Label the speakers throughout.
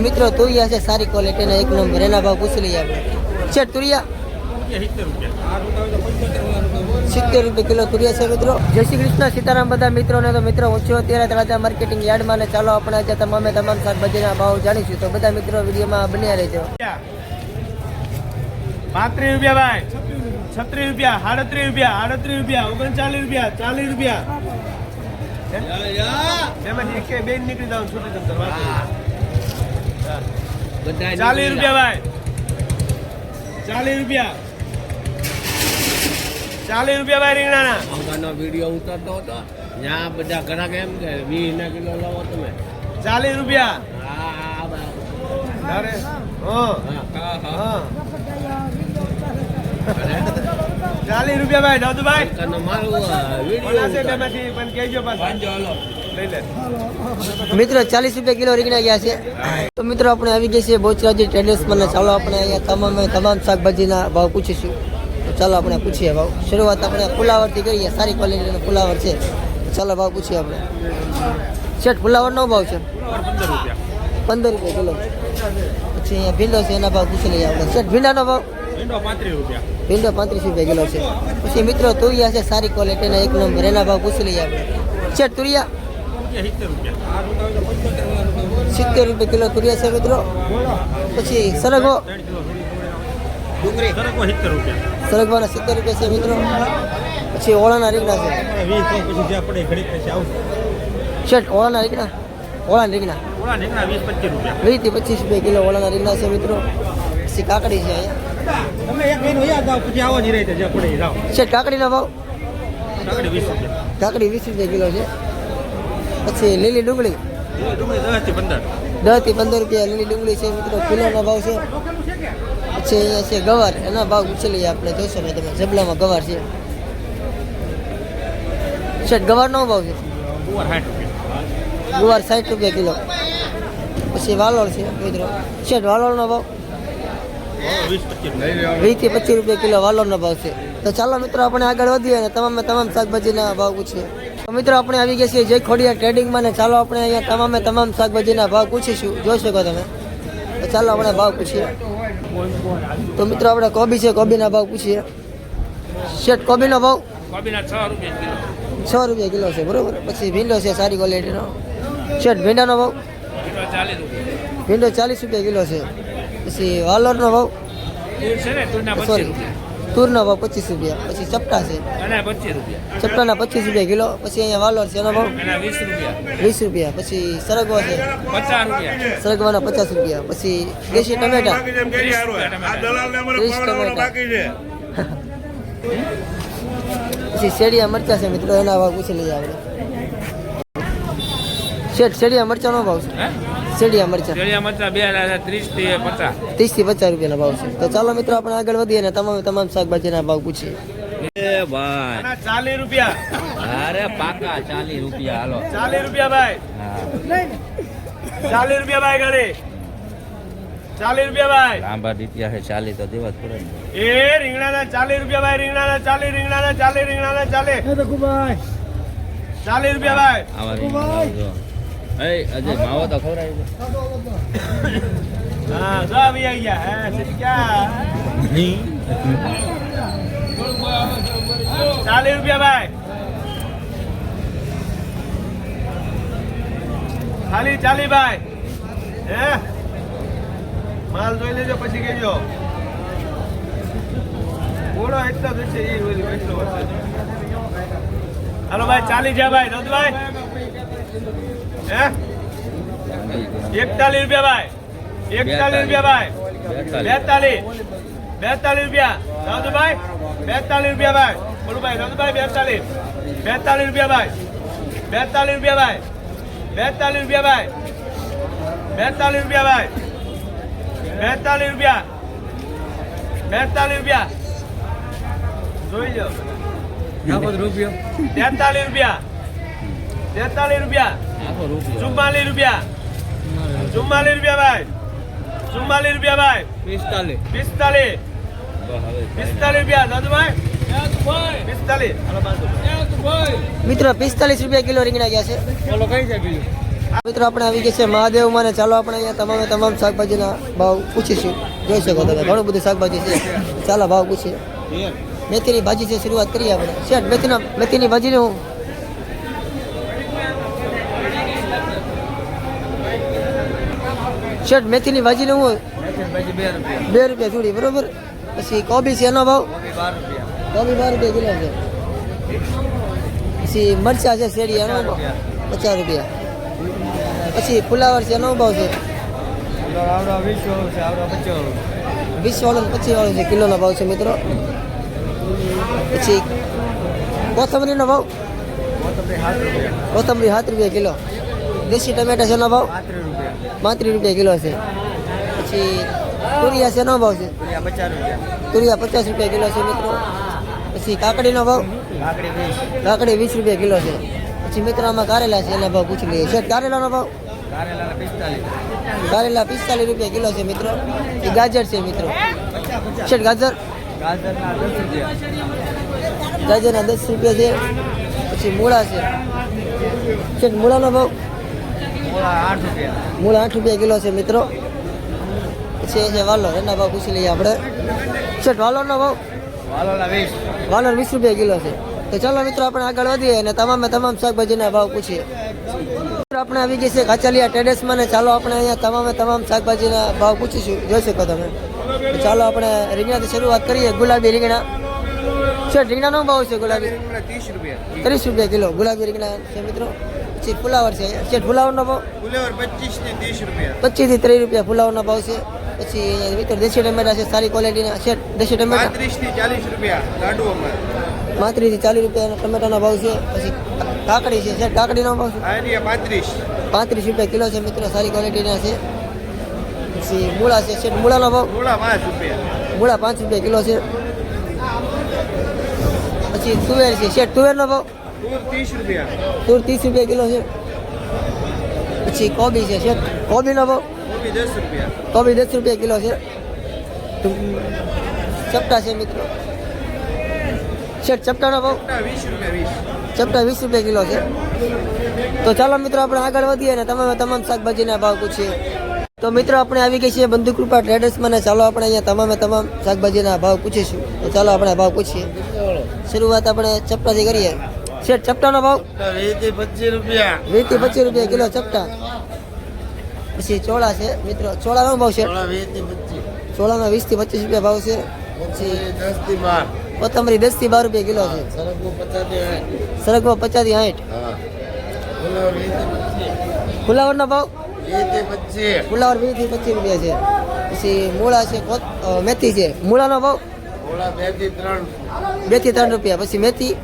Speaker 1: મિત્રો તુરિયા છે સારી ક્વોલિટીના એક નંબર, એના ભાવ પૂછી લઈએ આપણે. છે તુરિયા 70 રૂપિયા કિલો તુરિયા છે મિત્રો. જય શ્રી કૃષ્ણ, સીતારામ બધા મિત્રોને. તો મિત્રો હું છું અત્યારે તળાજા માર્કેટિંગ યાર્ડમાં ને ચાલો આપણે આજે તમામ શાકભાજીના ભાવ જાણીશું. તો બધા મિત્રો વિડીયોમાં બન્યા રહેજો.
Speaker 2: 35 રૂપિયા ભાઈ, 36 રૂપિયા, 38 રૂપિયા, 38 રૂપિયા, 39 રૂપિયા, 40 રૂપિયા. એમાંથી એક બે નીકળી જાવ છૂટી જમ 40 રૂપિયા ભાઈ, 40 રૂપિયા, 40 રૂપિયા ભાઈ રીંગણાના.
Speaker 3: અંગાનો વિડીયો ઉતારતો હતો ત્યાં બધા ઘણા કેમ કે 20 કિલો લાવો તમે.
Speaker 2: 40 રૂપિયા.
Speaker 3: હા
Speaker 2: અરે હા 40 રૂપિયા ભાઈ દાદુભાઈ. પણ કહેજો પાછા લઈ લે.
Speaker 1: મિત્રો 40 રૂપિયા કિલો રીંગણા ગયા છે. તો મિત્રો આપણે આવી ગયા છીએ બોચરાજી ટ્રેડર્સમાં. ચાલો આપણે અહીંયા તમામ શાકભાજીના ભાવ પૂછીશું. તો ચાલો આપણે પૂછીએ ભાવ. શરૂઆત આપણે ફુલાવરથી કરીએ. સારી ક્વોલિટીનો ફુલાવર છે. ચાલો ભાવ પૂછીએ આપણે. શેઠ ફુલાવરનો ભાવ છે 15 રૂપિયા કિલો. પછી અહીંયા ભીંડો છે, એના ભાવ પૂછી લઈએ આપણે. શેઠ ભીંડાનો ભાવ?
Speaker 2: ભીંડો 35 રૂપિયા.
Speaker 1: ભીંડો 35 રૂપિયા કિલો છે. પછી મિત્રો તુરિયા છે સારી ક્વોલિટીના એક નંબર, એના ભાવ પૂછી લઈએ આપણે. શેઠ તુરિયા
Speaker 2: 70 રૂપિયા.
Speaker 1: 70 રૂપિયા કિલો તુરિયા છે મિત્રો. પછી સરગવો?
Speaker 2: ડુંગળી સરગવો 70 રૂપિયા.
Speaker 1: સરગવાના 70 રૂપિયા છે મિત્રો. પછી ઓળાના રીંગણા છે.
Speaker 2: 20 પછી જે આપણે ઘડી પછી આવશે.
Speaker 1: શેઠ ઓળાના રીંગણા? ઓળાના રીંગણા
Speaker 2: ઓલા નીકળા 20-25 રૂપિયા.
Speaker 1: 20 થી 25 રૂપિયા કિલો ઓળાના રીંગણા છે મિત્રો. પછી કાકડી છે અહીંયા.
Speaker 2: તમે એક મહિનો યાદ આવો પછી આવો જ રહી જે પડે જાઓ.
Speaker 1: શેઠ કાકડીનો ભાવ?
Speaker 2: કાકડી 20 રૂપિયા.
Speaker 1: કાકડી 20 રૂપિયા કિલો છે. પછી લીલી ડુંગળી?
Speaker 2: ડુંગળી 10 થી 15.
Speaker 1: 10 થી 15 રૂપિયા લીલી ડુંગળી છે મિત્રો. કિલોનો ભાવ છે. પછી અહીંયા છે ગવાર, એના ભાવ પૂછી લઈએ આપણે. જોશો ને તમે જબલામાં ગવાર છે. શેઠ ગવારનો ભાવ છે?
Speaker 2: ગુવાર 60 રૂપિયા.
Speaker 1: ગુવાર 60 રૂપિયા કિલો. પછી વાલોળ છે મિત્રો. શેઠ વાલોળનો ભાવ?
Speaker 2: 20-25
Speaker 1: 20 થી 25 રૂપિયા કિલો વાલોળનો ભાવ છે. તો ચાલો મિત્રો આપણે આગળ વધીએ અને તમામ શાકભાજીના ભાવ પૂછીએ. તો મિત્રો આપણે આવી ગયા છીએ જય ખોડિયા ટ્રેડિંગમાં ને ચાલો આપણે અહીંયા તમામ શાકભાજીના ભાવ પૂછીશું. જોઈ શકો તમે. તો ચાલો આપણે ભાવ પૂછીએ. તો મિત્રો આપણે કોબી છે, કોબીના ભાવ પૂછીએ. શેઠ કોબીનો ભાવ?
Speaker 2: કોબીના 6 રૂપિયા કિલો.
Speaker 1: 6 રૂપિયા કિલો છે બરોબર. પછી ભીંડો છે સારી ક્વોલિટીનો. શેઠ ભીંડાનો ભાવ?
Speaker 2: 40 રૂપિયા.
Speaker 1: ભીંડો 40 રૂપિયા કિલો છે. પછી વાલોરનો ભાવ?
Speaker 2: તૂર છે ને તૂરના 25
Speaker 1: સોરી,
Speaker 2: રૂપિયા.
Speaker 1: તૂરનો ભાવ 25 રૂપિયા. પછી ચપટા છે,
Speaker 2: અને 25 રૂપિયા.
Speaker 1: ચપટાના 25 રૂપિયા કિલો. પછી અહીંયા વાલોર છે, એનો ભાવ
Speaker 2: એના 20 રૂપિયા.
Speaker 1: 20 રૂપિયા. પછી સરગવો છે,
Speaker 2: 50 રૂપિયા.
Speaker 1: સરગવાના 50 રૂપિયા. પછી દેશી ટમેટા
Speaker 2: 30 રૂપિયા ટમેટા.
Speaker 1: 30 ટમેટા. પછી શેડિયા મરચા છે મિત્રો, એના ભાવ પૂછી લઈએ આપણે. શેઠ શેડિયા મરચાનો ભાવ છે?
Speaker 2: હે?
Speaker 1: શેડિયા મરચા
Speaker 2: કેળિયા મરચા 30 થી 50.
Speaker 1: 30 થી 50 રૂપિયાના ભાવ છે. તો ચાલો મિત્રો આપણે આગળ વધીએ અને તમામ શાકભાજીના ભાવ પૂછીએ.
Speaker 3: એ ભાઈ
Speaker 2: આના 40 રૂપિયા.
Speaker 3: અરે પાકા 40 રૂપિયા હાલો.
Speaker 2: 40 રૂપિયા ભાઈ.
Speaker 3: હા
Speaker 2: 40 રૂપિયા ભાઈ ગણે. 40 રૂપિયા ભાઈ.
Speaker 3: લાંબા દીત્યા છે 40 તો દેવા જ પડે ને.
Speaker 2: એ રીંગણાના 40 રૂપિયા ભાઈ. રીંગણાના 40. રીંગણાના 40. રીંગણાના 40. 40 રૂપિયા ભાઈ.
Speaker 3: આવા રીંગણા જો. એ અજય માવો તો ખવડાવી દે.
Speaker 2: હા જો આવી ગયા. હે સિક્કા 40 રૂપિયા ભાઈ. ખાલી 40 ભાઈ. હે માલ જોઈ લેજો પછી કહેજો. બોલો એટલો જ છે એ ઓલી એટલો વર્ષ. હાલો ભાઈ 40 છે ભાઈ. દોદભાઈ હે 41 રૂપિયા ભાઈ. 41 રૂપિયા ભાઈ. 42 રૂપિયા. દાદુભાઈ 42 રૂપિયા ભાઈ. બોલું ભાઈ દાદુભાઈ 42 રૂપિયા ભાઈ. 42 રૂપિયા ભાઈ. 42 રૂપિયા ભાઈ. 42 રૂપિયા ભાઈ. 42 રૂપિયા. 42 રૂપિયા જોઈ લો. 43 રૂપિયા. 43 રૂપિયા. 44 રૂપિયા. 44 રૂપિયા ભાઈ. 44 રૂપિયા ભાઈ. 45 રૂપિયા દાદુભાઈ. 45.
Speaker 1: મિત્રો 45 રૂપિયા કિલો રીંગણા ગયા છે.
Speaker 2: બોલો કઈ છે બીજું?
Speaker 1: મિત્રો આપણે આવી ગયા છે મહાદેવમાં ને ચાલો આપણે અહીંયા તમામ શાકભાજીના ભાવ પૂછીશું. જોઈ શકો તમે ઘણું બધું શાકભાજી છે. ચાલો ભાવ પૂછીએ. મેથીની ભાજી છે, શરૂઆત કરીએ આપણે. શેઠ મેથીની ભાજીને હું શેઠ મેથીની ભાજીને હું 2 રૂપિયા જોડી, બરોબર. પછી કોબી છે, એનો ભાવ કોબી 12 રૂપિયા કિલો છે. પછી મરચા છે શેરડી, એનો ભાવ 50 રૂપિયા. પછી ફુલાવર છે, એનો ભાવ છે 20 વાળો 25 વાળો છે, કિલોનો ભાવ છે મિત્રો. પછી કોથમરીનો ભાવ કોથમરી 7 રૂપિયા કિલો. દેશી ટમેટા છે, એનો ભાવ 35 રૂપિયા કિલો છે. પછી તુરિયા છે, એનો ભાવ છે તુરિયા 50 રૂપિયા કિલો છે મિત્રો. પછી કાકડીનો ભાવ કાકડી 20 રૂપિયા કિલો છે. પછી મિત્રો આમાં કારેલા છે, એના ભાવ પૂછી લઈએ. શેઠ કારેલાનો ભાવ કારેલા 45 રૂપિયા કિલો છે મિત્રો. એ ગાજર છે મિત્રો. શેઠ ગાજરના 10 રૂપિયા છે. પછી મૂળા છે. શેઠ મૂળાનો ભાવ મૂળા 8 રૂપિયા કિલો છે મિત્રો. પછી છે વાલોર, એના ભાવ પૂછી લઈએ આપણે. શેઠ વાલોરનો ભાવ વાલોર 20 રૂપિયા કિલો છે. તો ચાલો મિત્રો આપણે આગળ વધીએ અને તમામ શાકભાજીના ભાવ પૂછીએ. આપણે આવી ગઈ છે કાચલિયા ટ્રેડર્સમાં ને ચાલો આપણે અહીંયા તમામ શાકભાજીના ભાવ પૂછીશું. જોઈ શકો તમે. તો ચાલો આપણે રીંગણાથી શરૂઆત કરીએ. ગુલાબી રીંગણા. શેઠ રીંગણાનો ભાવ છે ગુલાબી 30 રૂપિયા કિલો ગુલાબી રીંગણા છે મિત્રો. પછી ફુલાવર છે. શેઠ ફુલાવરનો ભાવ 25 થી 30 રૂપિયા ફુલાવરનો ભાવ છે. પછી મિત્રો દેશી ટમેટા છે, સારી ક્વોલિટીના. શેઠ દેશી ટમેટા 35 થી 40 રૂપિયા ટમેટાનો ભાવ છે. પછી કાકડી છે. શેઠ કાકડીનો ભાવ છે 35 રૂપિયા કિલો છે મિત્રો, સારી ક્વોલિટીના છે. પછી મૂળા છે. શેઠ મૂળાનો ભાવ મૂળા 5 રૂપિયા કિલો છે. પછી તુવેર છે. શેઠ તુવેરનો ભાવ તુર 30 રૂપિયા કિલો છે. પછી કોબી છે. શેઠ કોબીનો ભાવ કોબી 10 રૂપિયા કિલો છે. ચપટા છે મિત્રો. શેઠ ચપટાનો ભાવ ચપટા 20 રૂપિયા કિલો છે. તો ચાલો મિત્રો આપણે આગળ વધીએ અને તમામ શાકભાજીના ભાવ પૂછીએ. તો મિત્રો આપણે આવી ગઈ છીએ બંધુકૃપા ટ્રેડર્સમાં ને ચાલો આપણે અહીંયા તમામ શાકભાજીના ભાવ પૂછીશું. તો ચાલો આપણે ભાવ પૂછીએ. શરૂઆત આપણે ચપટાથી કરીએ. શેઠ ચપટાનો ભાવ 20 થી 25 રૂપિયા કિલો ચપટા. પછી ચોળા છે મિત્રો. ચોળાનો ભાવ છે ચોળાનો 20 થી 25 રૂપિયા ભાવ છે. પછી કોથમરી 10 થી 12 રૂપિયા કિલો છે. સરગવો 50 થી 60. ફુલાવરનો ભાવ ફુલાવર 20 થી 25 રૂપિયા છે. પછી મૂળા છે, મેથી છે. મૂળાનો ભાવ 2 થી 3 રૂપિયા. પછી મેથી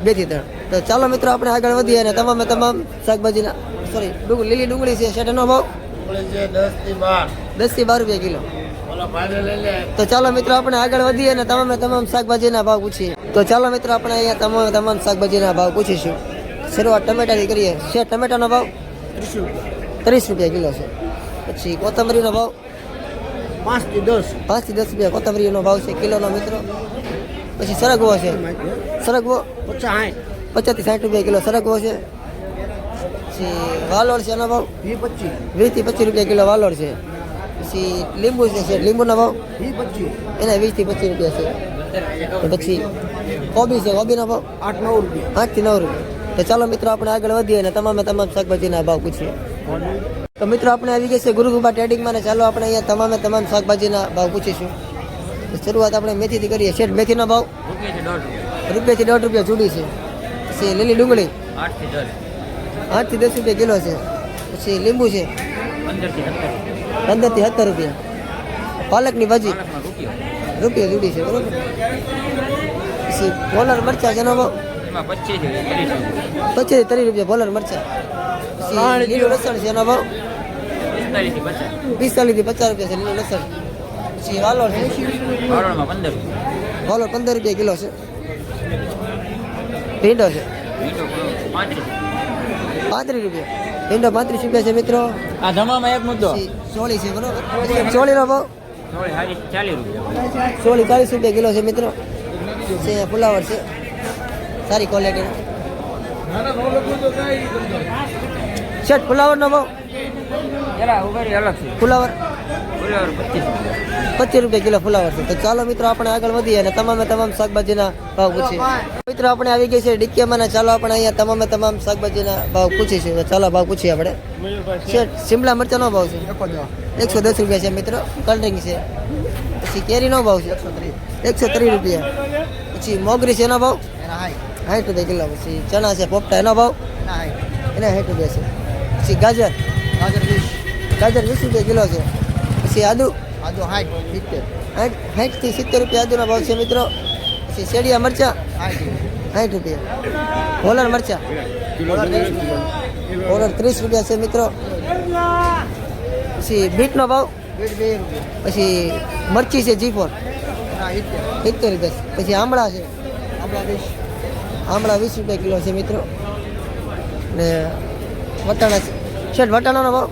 Speaker 1: 2 થી 3. તો ચાલો મિત્રો આપણે આગળ વધીએ અને તમામ શાકભાજીના લીલી ડુંગળી છે. શેઠનો ભાવ 10 થી 12 રૂપિયા કિલો. તો ચાલો મિત્રો આપણે આગળ વધીએ અને તમામ શાકભાજીના ભાવ પૂછીએ. તો ચાલો મિત્રો આપણે અહીંયા તમામ શાકભાજીના ભાવ પૂછીશું. શરૂઆત ટમેટાથી કરીએ. શેઠ ટમેટાનો ભાવ 30 રૂપિયા કિલો છે. પછી કોથમરીનો ભાવ 5 થી 10 રૂપિયા કોથમરીનો ભાવ છે કિલોનો મિત્રો. પછી સરગવો છે. સરગવો 50 થી 60 રૂપિયા કિલો સરગવો છે. પછી વાલોડ છે, એનો ભાવ 20 થી 25 રૂપિયા કિલો વાલોડ છે. પછી લીંબુ છે. લીંબુનો ભાવ એના 20 થી 25 રૂપિયા છે. પછી કોબી છે. કોબીનો ભાવ 8 થી 9 રૂપિયા. તો ચાલો મિત્રો આપણે આગળ વધીએ અને તમામ શાકભાજીના ભાવ પૂછીએ. તો મિત્રો આપણે આવી ગયા છે ગુરુકૃપા ટ્રેડિંગમાં ને ચાલો આપણે અહીંયા તમામ શાકભાજીના ભાવ પૂછીશું. શરૂઆત આપણે મેથીથી કરીએ. શેઠ મેથીનો ભાવ રૂપિયા થી 1.5 રૂપિયા જુડી છે. પછી લીલી ડુંગળી 8 થી 10 રૂપિયા કિલો છે. પછી લીંબુ છે 15 થી 17 રૂપિયા. પાલકની ભાજી રૂપિયા જુડી છે બરોબર. પછી ભોલર મરચા છે, એનો ભાવ 25 થી 30 રૂપિયા ભોલર મરચા. પછી લીલું લસણ છે, એનો ભાવ 45 થી 50 રૂપિયા છે લીલું લસણ. પછી વાલોર છે. વાલોર 15 રૂપિયા કિલો છે. ભીંડો છે 35 રૂપિયા. ભીંડો 35 રૂપિયા છે મિત્રો.
Speaker 3: આ જમામાં એક મુદ્દો
Speaker 1: ચોળી છે બરોબર. ચોળીનો ભાવ 40 રૂપિયા કિલો છે મિત્રો. ફુલાવર છે સારી ક્વોલિટી. શેઠ ફુલાવરનો ભાવ ફુલાવર 25 રૂપિયા કિલો ફુલાવર છે. તો ચાલો મિત્રો આપણે આગળ વધીએ અને તમામ શાકભાજીના ભાવ પૂછીએ. મિત્રો આપણે આવી ગઈ છે ડીકેમાં, ચાલો આપણે અહીંયા તમામ શાકભાજીના ભાવ પૂછીશું. તો ચાલો ભાવ પૂછીએ આપણે. શેઠ શિમલા મરચાનો ભાવ છે 110 રૂપિયા છે મિત્રો, કલરિંગ છે. પછી કેરીનો ભાવ છે 130 રૂપિયા. પછી મોગરી છે એનો ભાવ 60 રૂપિયા કિલો. પછી ચણા છે પોપટા એનો ભાવ એના 60 રૂપિયા છે. પછી ગાજર 20 રૂપિયા કિલો છે. પછી આદુ 60 થી 70 રૂપિયા આદુના ભાવ છે મિત્રો. પછી શેડિયા મરચા 60 રૂપિયા. હોલર મરચા હોલર 30 રૂપિયા છે મિત્રો. પછી બીટનો ભાવ 2 રૂપિયા. પછી મરચી છે G4 70 રૂપિયા. પછી આમળા છે આમળા 20 રૂપિયા કિલો છે મિત્રો. ને વટાણા છે શેઠ વટાણાનો ભાવ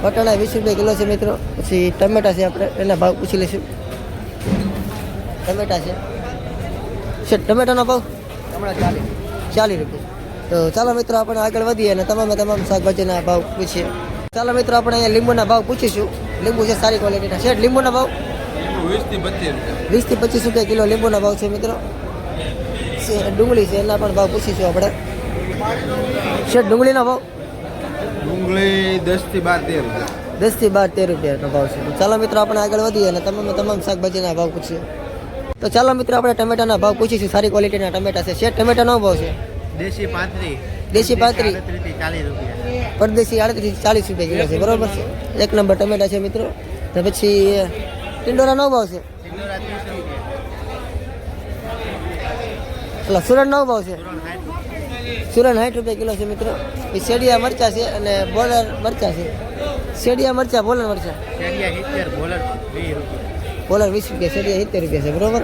Speaker 1: વટાણા 20 રૂપિયા કિલો છે મિત્રો. પછી ટમેટા છે આપણે એના ભાવ પૂછી લઈશું. ટમેટા છે શેઠ ટમેટાનો ભાવ 40 રૂપિયા. તો ચાલો મિત્રો આપણે આગળ વધીએ અને તમામ શાકભાજીના ભાવ પૂછીએ. ચાલો મિત્રો આપણે અહીંયા લીંબુના ભાવ પૂછીશું. લીંબુ છે સારી ક્વોલિટીના. શેઠ લીંબુના ભાવ 20 થી 25 રૂપિયા કિલો લીંબુના ભાવ છે મિત્રો. ડુંગળી છે એના પણ ભાવ પૂછીશું આપણે. શેઠ ડુંગળીનો ભાવ
Speaker 3: 10 થી 12
Speaker 1: રૂપિયાનો ભાવ છે. તો ચાલો મિત્રો આપણે આગળ વધીએ અને તમામ શાકભાજીના ભાવ પૂછીએ. તો ચાલો મિત્રો આપણે ટમેટાના ભાવ પૂછીશું. સારી ક્વોલિટીના ટમેટા છે. શેઠ ટમેટાનો ભાવ છે દેશી 35 પરદેશી 38 થી 40 રૂપિયા કિલો છે બરોબર છે. એક નંબર ટમેટા છે મિત્રો. તો પછી ટિંડોરાનો ભાવ છે સુરણનો ભાવ છે સુરણ 60 રૂપિયા કિલો છે મિત્રો. એ શેડિયા મરચા છે અને બોલર મરચા છે. શેડિયા મરચા બોલર મરચા બોલર 20 રૂપિયા શેડિયા 70 રૂપિયા છે બરોબર.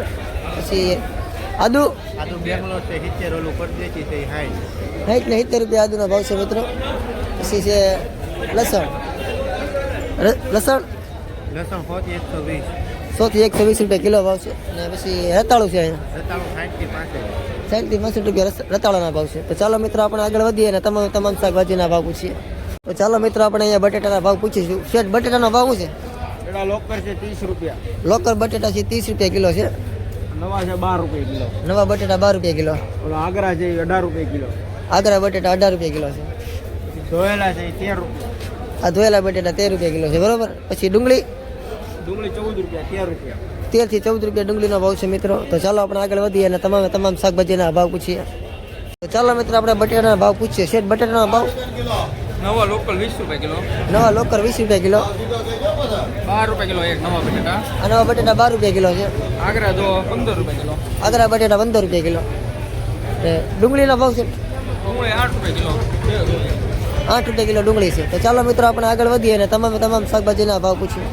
Speaker 1: પછી આદુ 60 ને 70 રૂપિયા આદુનો ભાવ છે મિત્રો. પછી છે લસણ 100 થી 120 રૂપિયા કિલો ભાવ છે. અને પછી રતાળું છે અહીંયા 60 થી 65 રૂપિયા રતાળાના ભાવ છે. તો ચાલો મિત્રો આપણે આગળ વધીએ અને તમામ શાકભાજીના ભાવ પૂછીએ. તો ચાલો મિત્રો આપણે અહીંયા બટેટાના ભાવ પૂછીશું. શેઠ બટેટાનો ભાવ શું છે
Speaker 2: લોકર છે 30 રૂપિયા.
Speaker 1: લોકર બટેટા છે 30 રૂપિયા કિલો છે.
Speaker 2: નવા છે 12 રૂપિયા કિલો.
Speaker 1: નવા બટેટા 12 રૂપિયા કિલો.
Speaker 2: ઓલા આગ્રા છે 18 રૂપિયા કિલો.
Speaker 1: આગ્રા બટેટા 18 રૂપિયા કિલો છે.
Speaker 2: ધોયેલા છે 13 રૂપિયા.
Speaker 1: આ ધોયેલા બટેટા 13 રૂપિયા કિલો છે બરોબર. પછી ડુંગળી
Speaker 2: 14 રૂપિયા 13 રૂપિયા.
Speaker 1: 13 થી 14 રૂપિયા ડુંગળીનો ભાવ છે મિત્રો. તો ચાલો આપણે આગળ વધીએ અને તમામ શાકભાજીના ભાવ પૂછીએ. તો ચાલો મિત્રો આપણે બટેટાના ભાવ પૂછીએ. શેઠ બટેટાનો ભાવ
Speaker 2: નવા લોકલ 20 રૂપિયા કિલો.
Speaker 1: નવા લોકર 20 રૂપિયા કિલો.
Speaker 2: 12 રૂપિયા કિલો એક નવા બટેટા.
Speaker 1: આ નવા બટેટા 12 રૂપિયા કિલો છે.
Speaker 2: આગ્રા જો 15 રૂપિયા કિલો.
Speaker 1: આગ્રા બટેટા 15 રૂપિયા કિલો. ડુંગળીનો ભાવ છે
Speaker 2: ડુંગળી 8 રૂપિયા કિલો.
Speaker 1: 8 રૂપિયા કિલો ડુંગળી છે. તો ચાલો મિત્રો આપણે આગળ વધીએ અને તમામ શાકભાજીના ભાવ પૂછીએ.